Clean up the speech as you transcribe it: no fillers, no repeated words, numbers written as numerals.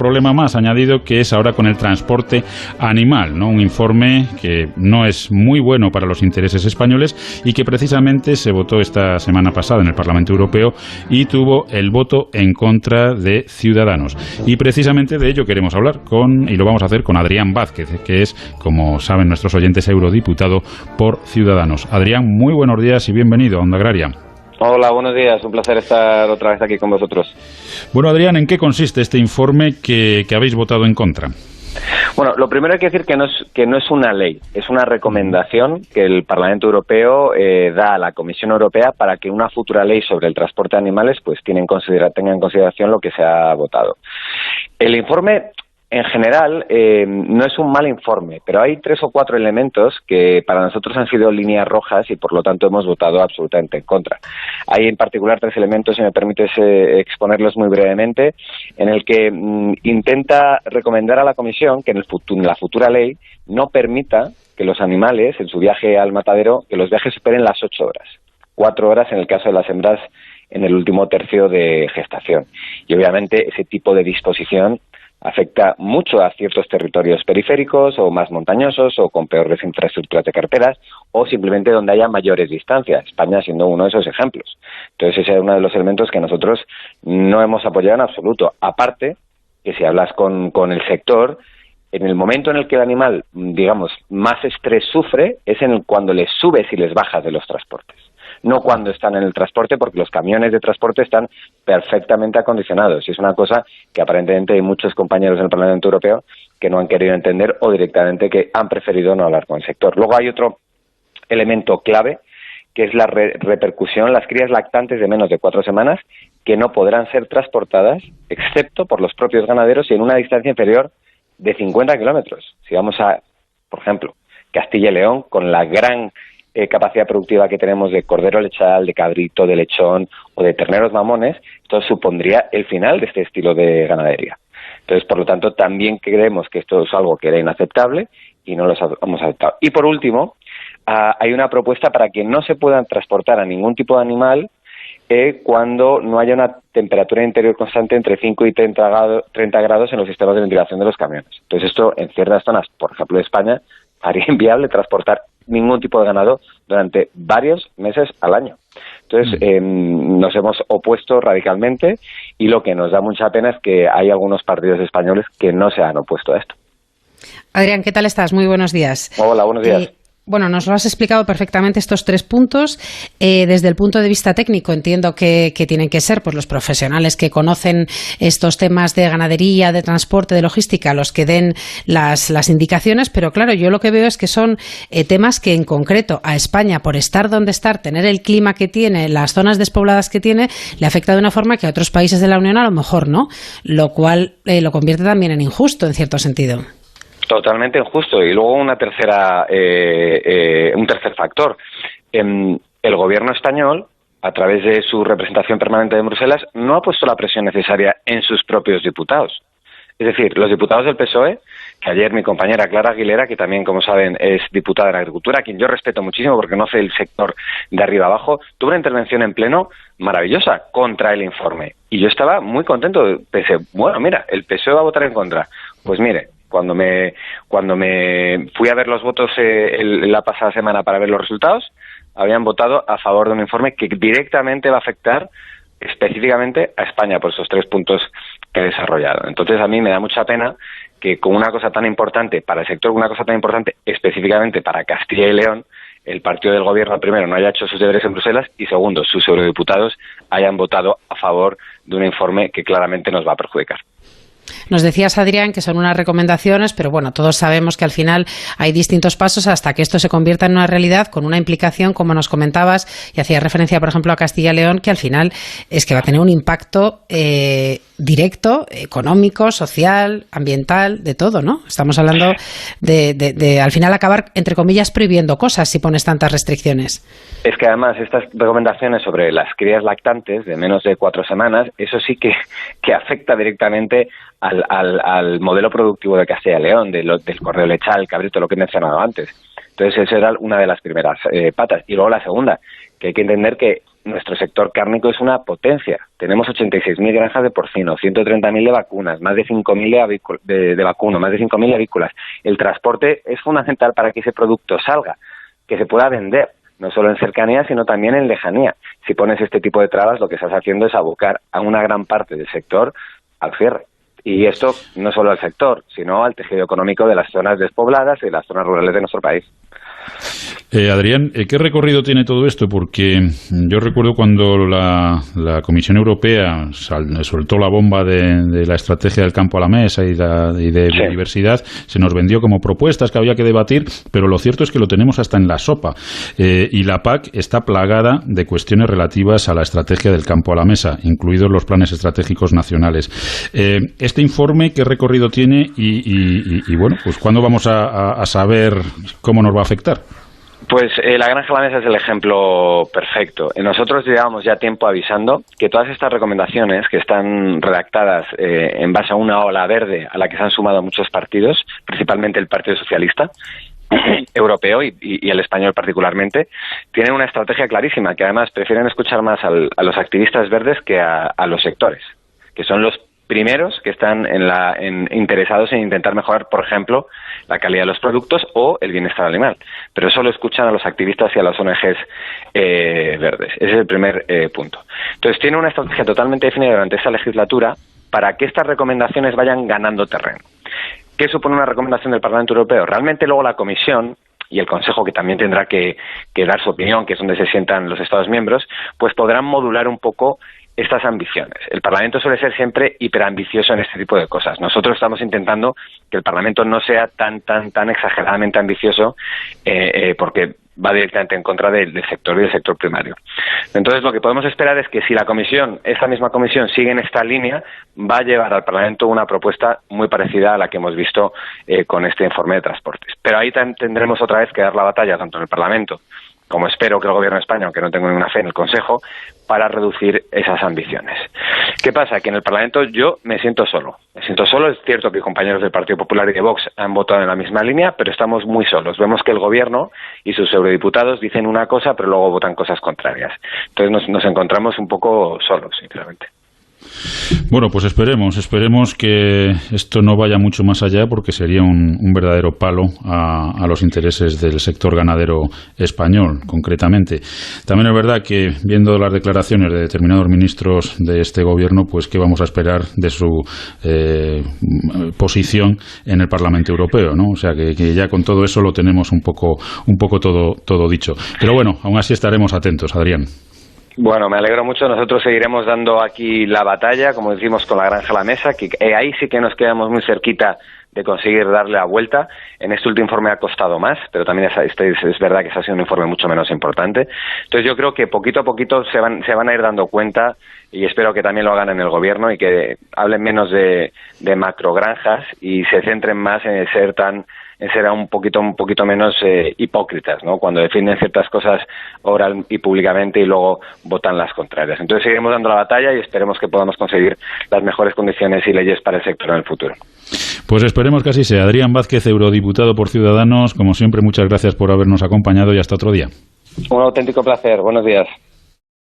problema más añadido, que es ahora con el transporte animal, ¿no? Un informe que no es muy bueno para los intereses españoles y que precisamente se votó esta semana pasada en el Parlamento Europeo y tuvo el voto en contra de Ciudadanos. Y precisamente de ello queremos hablar y lo vamos a hacer con Adrián Vázquez, que es, como saben nuestros oyentes, eurodiputado por Ciudadanos. Adrián, muy buenos días y bienvenido a Onda Agraria. Hola, buenos días. Un placer estar otra vez aquí con vosotros. Bueno, Adrián, ¿en qué consiste este informe que habéis votado en contra? Bueno, lo primero hay que decir que no es una ley, es una recomendación que el Parlamento Europeo da a la Comisión Europea para que una futura ley sobre el transporte de animales pues tenga en consideración lo que se ha votado. El informe, en general, no es un mal informe, pero hay 3 o 4 elementos que para nosotros han sido líneas rojas y por lo tanto hemos votado absolutamente en contra. Hay en particular 3 elementos, si me permites exponerlos muy brevemente, en el que intenta recomendar a la Comisión que en la futura ley no permita que los animales, en su viaje al matadero, que los viajes superen las 8 horas. 4 horas en el caso de las hembras en el último tercio de gestación. Y obviamente ese tipo de disposición afecta mucho a ciertos territorios periféricos o más montañosos o con peores infraestructuras de carreteras o simplemente donde haya mayores distancias, España siendo uno de esos ejemplos. Entonces ese es uno de los elementos que nosotros no hemos apoyado en absoluto. Aparte, que si hablas con el sector, en el momento en el que el animal, digamos, más estrés sufre es cuando les subes y les bajas de los transportes. No cuando están en el transporte, porque los camiones de transporte están perfectamente acondicionados. Y es una cosa que aparentemente hay muchos compañeros del Parlamento Europeo que no han querido entender o directamente que han preferido no hablar con el sector. Luego hay otro elemento clave, que es la repercusión, las crías lactantes de menos de 4 semanas, que no podrán ser transportadas, excepto por los propios ganaderos y en una distancia inferior de 50 kilómetros. Si vamos a, por ejemplo, Castilla y León, con la gran capacidad productiva que tenemos de cordero lechal, de cabrito, de lechón o de terneros mamones, esto supondría el final de este estilo de ganadería. Entonces, por lo tanto, también creemos que esto es algo que era inaceptable y no lo hemos aceptado. Y por último, hay una propuesta para que no se puedan transportar a ningún tipo de animal cuando no haya una temperatura interior constante entre 5 y 30 grados en los sistemas de ventilación de los camiones. Entonces, esto en ciertas zonas, por ejemplo, de España, haría inviable transportar ningún tipo de ganado durante varios meses al año. Entonces, nos hemos opuesto radicalmente y lo que nos da mucha pena es que hay algunos partidos españoles que no se han opuesto a esto. Adrián, ¿qué tal estás? Muy buenos días. Hola, buenos días. Bueno, nos lo has explicado perfectamente estos 3 puntos. Desde el punto de vista técnico, entiendo que tienen que ser pues los profesionales que conocen estos temas de ganadería, de transporte, de logística, los que den las indicaciones, pero claro, yo lo que veo es que son temas que en concreto a España, por estar donde estar, tener el clima que tiene, las zonas despobladas que tiene, le afecta de una forma que a otros países de la Unión a lo mejor no, lo cual lo convierte también en injusto en cierto sentido. Totalmente injusto. Y luego un tercer factor. El gobierno español, a través de su representación permanente en Bruselas, no ha puesto la presión necesaria en sus propios diputados. Es decir, los diputados del PSOE, que ayer mi compañera Clara Aguilera, que también, como saben, es diputada en Agricultura, a quien yo respeto muchísimo porque conoce el sector de arriba abajo, tuvo una intervención en pleno maravillosa contra el informe. Y yo estaba muy contento. Pensé, bueno, mira, el PSOE va a votar en contra. Pues mire, cuando me fui a ver los votos la pasada semana para ver los resultados, habían votado a favor de un informe que directamente va a afectar específicamente a España por esos 3 puntos que he desarrollado. Entonces, a mí me da mucha pena que con una cosa tan importante para el sector, una cosa tan importante específicamente para Castilla y León, el partido del gobierno, primero, no haya hecho sus deberes en Bruselas y, segundo, sus eurodiputados hayan votado a favor de un informe que claramente nos va a perjudicar. Nos decías, Adrián, que son unas recomendaciones, pero bueno, todos sabemos que al final hay distintos pasos hasta que esto se convierta en una realidad con una implicación, como nos comentabas, y hacías referencia, por ejemplo, a Castilla y León, que al final es que va a tener un impacto directo, económico, social, ambiental, de todo, ¿no? Estamos hablando de al final acabar, entre comillas, prohibiendo cosas si pones tantas restricciones. Es que además estas recomendaciones sobre las crías lactantes de menos de 4 semanas, eso sí que afecta directamente al modelo productivo de Castilla y León, del cordero lechal, el cabrito, lo que he mencionado antes. Entonces, esa era una de las primeras patas. Y luego la segunda, que hay que entender que nuestro sector cárnico es una potencia. Tenemos 86.000 granjas de porcino, 130.000 de vacunas, más de 5.000 de vacuno, más de 5.000 avícolas. El transporte es fundamental para que ese producto salga, que se pueda vender, no solo en cercanía, sino también en lejanía. Si pones este tipo de trabas, lo que estás haciendo es abocar a una gran parte del sector al cierre. Y esto no solo al sector, sino al tejido económico de las zonas despobladas y de las zonas rurales de nuestro país. Adrián, ¿qué recorrido tiene todo esto? Porque yo recuerdo cuando la Comisión Europea soltó la bomba de la estrategia del campo a la mesa y de biodiversidad, se nos vendió como propuestas que había que debatir, pero lo cierto es que lo tenemos hasta en la sopa. Y la PAC está plagada de cuestiones relativas a la estrategia del campo a la mesa, incluidos los planes estratégicos nacionales. Este informe, ¿qué recorrido tiene? Y bueno, pues ¿cuándo vamos a saber cómo nos va a afectar? Pues la Granja a la Mesa es el ejemplo perfecto. Nosotros llevamos ya tiempo avisando que todas estas recomendaciones que están redactadas en base a una ola verde a la que se han sumado muchos partidos, principalmente el Partido Socialista europeo y el español particularmente, tienen una estrategia clarísima, que además prefieren escuchar más a los activistas verdes que a los sectores, que son los primeros que están interesados en intentar mejorar, por ejemplo, la calidad de los productos o el bienestar animal. Pero solo escuchan a los activistas y a las ONGs verdes. Ese es el primer punto. Entonces, tiene una estrategia totalmente definida durante esta legislatura para que estas recomendaciones vayan ganando terreno. ¿Qué supone una recomendación del Parlamento Europeo? Realmente luego la Comisión y el Consejo, que también tendrá que dar su opinión, que es donde se sientan los Estados miembros, pues podrán modular un poco estas ambiciones. El Parlamento suele ser siempre hiperambicioso en este tipo de cosas. Nosotros estamos intentando que el Parlamento no sea tan exageradamente ambicioso porque va directamente en contra del sector y del sector primario. Entonces, lo que podemos esperar es que si esta misma comisión sigue en esta línea, va a llevar al Parlamento una propuesta muy parecida a la que hemos visto con este informe de transportes. Pero ahí tendremos otra vez que dar la batalla, tanto en el Parlamento como espero que el Gobierno de España, aunque no tengo ninguna fe en el Consejo, para reducir esas ambiciones. ¿Qué pasa? Que en el Parlamento yo me siento solo. Es cierto que compañeros del Partido Popular y de Vox han votado en la misma línea, pero estamos muy solos. Vemos que el Gobierno y sus eurodiputados dicen una cosa, pero luego votan cosas contrarias. Entonces nos encontramos un poco solos, sinceramente. Bueno, pues esperemos que esto no vaya mucho más allá, porque sería un verdadero palo a los intereses del sector ganadero español, concretamente. También es verdad que, viendo las declaraciones de determinados ministros de este gobierno, pues qué vamos a esperar de su posición en el Parlamento Europeo, ¿no? O sea, que ya con todo eso lo tenemos un poco todo dicho. Pero bueno, aún así estaremos atentos, Adrián. Bueno, me alegro mucho. Nosotros seguiremos dando aquí la batalla, como decimos, con la Granja a la Mesa, que ahí sí que nos quedamos muy cerquita de conseguir darle la vuelta. En este último informe ha costado más, pero también es verdad que ha sido un informe mucho menos importante. Entonces yo creo que poquito a poquito se van a ir dando cuenta, y espero que también lo hagan en el Gobierno y que hablen menos de macrogranjas y se centren más en ser un poquito menos hipócritas, ¿no? Cuando defienden ciertas cosas oral y públicamente y luego votan las contrarias. Entonces seguiremos dando la batalla y esperemos que podamos conseguir las mejores condiciones y leyes para el sector en el futuro. Pues esperemos que así sea. Adrián Vázquez, eurodiputado por Ciudadanos, como siempre, muchas gracias por habernos acompañado y hasta otro día. Un auténtico placer. Buenos días.